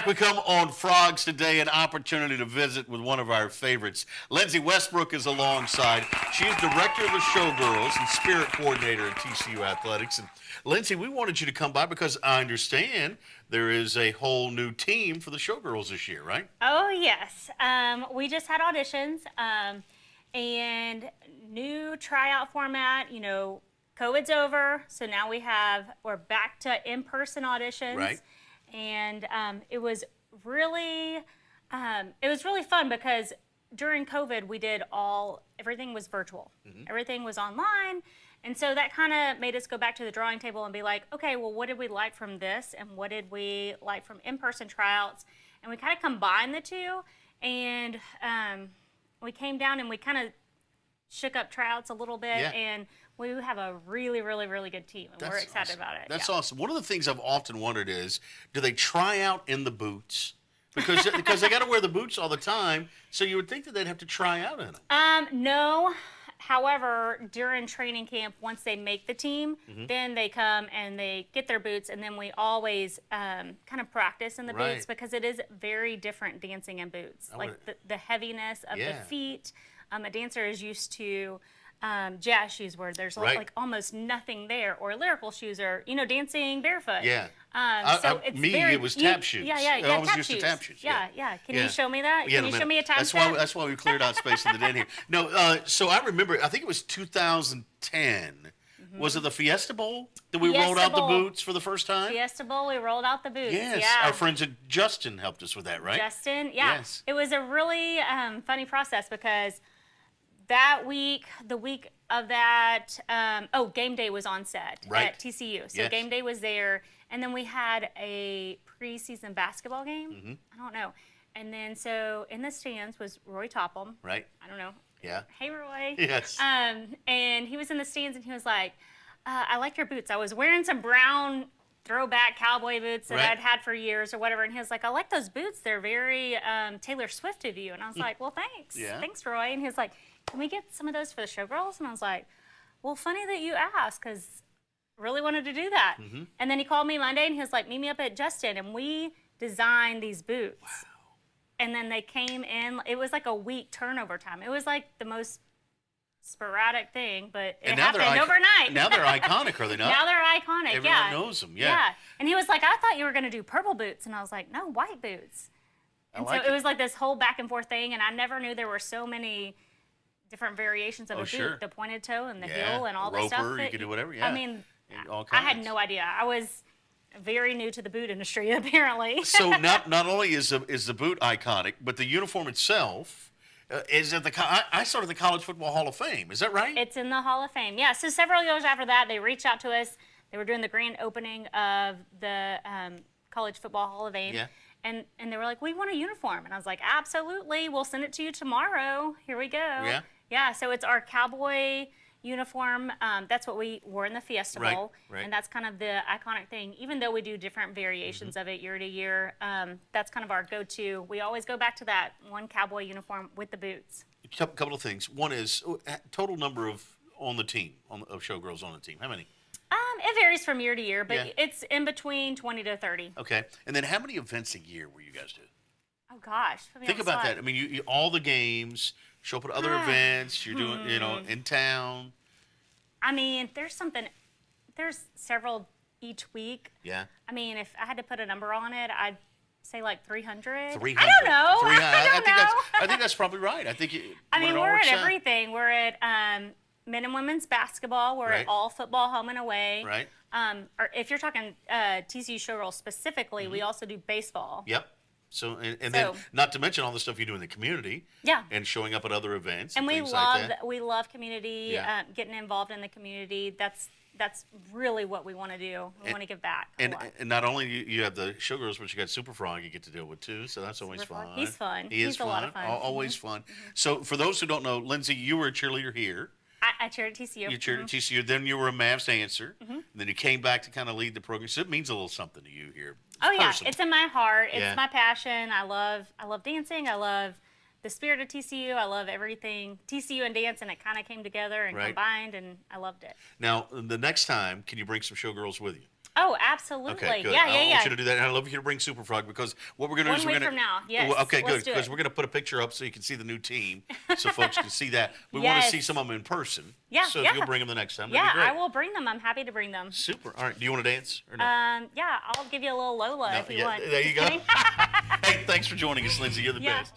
back. We come on Frogs today, an opportunity to visit with one of our favorites. Lindsay Westbrook is alongside. She's director of the Showgirls and spirit coordinator at TCU Athletics. And Lindsay, we wanted you to come by because I understand there is a whole new team for the Showgirls this year, right? Oh, yes. We just had auditions and new tryout format. You know, COVID's over, so now we're back to in-person auditions. Right. And it was really fun because during COVID everything was virtual. Mm-hmm. Everything was online. And so that kind of made us go back to the drawing table and be like, okay, well, what did we like from this? And what did we like from in-person tryouts? And we kind of combined the two. And we came down and we kind of shook up tryouts a little bit. Yeah. And we have a really, really, really good team. And we're excited awesome. about it. That's awesome. One of the things I've often wondered is, do they try out in the boots? Because they got to wear the boots all the time. So you would think that they'd have to try out in them. No. However, during training camp, once they make the team, mm-hmm. then they come and they get their boots, and then we always kind of practice in the boots because it is very different dancing in boots. The heaviness of the feet. A dancer is used to jazz shoes where there's like almost nothing there, or lyrical shoes, or dancing barefoot. Yeah. It was tap shoes. Yeah. I was tap used shoes. to tap shoes. Yeah. Can you show me that? Can you show me a tap step? That's why we cleared out space in the den here. No, so I remember, I think it was 2010. Mm-hmm. Was it the Fiesta Bowl that we rolled out the boots for the first time? Fiesta Bowl, we rolled out the boots. Yes. Yeah. Our friends at Justin helped us with that, right? Justin, yeah. Yes. It was a really funny process because that week, the week of that, game day was on set at TCU. So game day was there. And then we had a preseason basketball game. Mm-hmm. I don't know. And then so in the stands was Roy Topham. Right. I don't know. Yeah. Hey, Roy. Yes. And he was in the stands and he was like, I like your boots. I was wearing some brown throwback cowboy boots that I'd had for years or whatever. And he was like, I like those boots. They're very Taylor Swift of you. And I was like, well, thanks. Yeah. Thanks, Roy. And he was like, can we get some of those for the Showgirls? And I was like, well, funny that you asked, because really wanted to do that. Mm-hmm. And then he called me Monday and he was like, meet me up at Justin. And we designed these boots. Wow. And then they came in. It was like a week turnover time. It was like the most sporadic thing, but it happened overnight. Now they're iconic, are they not? Now they're iconic, Everyone knows them, yeah. And he was like, I thought you were going to do purple boots. And I was like, no, white boots. And so it was like this whole back and forth thing. And I never knew there were so many different variations of a boot, the pointed toe and the heel and all the stuff. You could do whatever, I mean, I had no idea. I was very new to the boot industry, apparently. So not only is the boot iconic, but the uniform itself is at I started the College Football Hall of Fame. Is that right? It's in the Hall of Fame, yeah. So several years after that, they reached out to us. They were doing the grand opening of the College Football Hall of Fame. Yeah. And they were like, we want a uniform. And I was like, absolutely. We'll send it to you tomorrow. Here we go. Yeah. Yeah, so it's our cowboy uniform. That's what we wore in the Fiesta Bowl. Right. And that's kind of the iconic thing. Even though we do different variations of it year to year, that's kind of our go-to. We always go back to that one cowboy uniform with the boots. A couple of things. One is total number of Showgirls on the team. How many? It varies from year to year, but it's in between 20 to 30. Okay. And then how many events a year will you guys do? Oh, gosh. Think about that. I mean, you all the games, show up at other events, you're doing, in town. I mean, there's several each week. Yeah. I mean, if I had to put a number on it, I'd say like 300. 300. I don't know. I think that's probably right. I mean, we're at everything. We're at men and women's basketball. We're at all football, home and away. Right. Or if you're talking TCU Showgirls specifically, we also do baseball. Yep. So then, not to mention all the stuff you do in the community. Yeah. And showing up at other events. And things like that. we love community, getting involved in the community. That's really what we want to do. We want to give back. And not only you have the Showgirls, but you got Super Frog you get to deal with too. So that's always fun. He's fun. He's a lot of fun. Always fun. So for those who don't know, Lindsay, you were a cheerleader here. I cheered at TCU. You cheered at TCU. Then you were a Mavs dancer. Mm-hmm. Then you came back to kind of lead the program. So it means a little something to you here. Personally. It's in my heart. It's my passion. I love dancing. I love the spirit of TCU. I love everything TCU and dance, and it kind of came together and combined, and I loved it. Now, the next time, can you bring some Showgirls with you? Oh, absolutely. Okay, good. Yeah, I yeah, want you yeah. to do that. And I'd love you to bring Super Frog because what we're going to do is 1 we're week going from now. Yes. Okay, let's good. do Because it. we're going to put a picture up so you can see the new team, so folks can see that. We want to Yes. see some of them in person. Yeah, So if yeah. you'll bring them the next time, Yeah, that'd be great. I will bring them. I'm happy to bring them. Super. All right. Do you want to dance or no? Yeah, I'll give you a little Lola if you Yeah, want. there you Just go. kidding. Hey, thanks for joining us, Lindsay. You're the Yeah. best.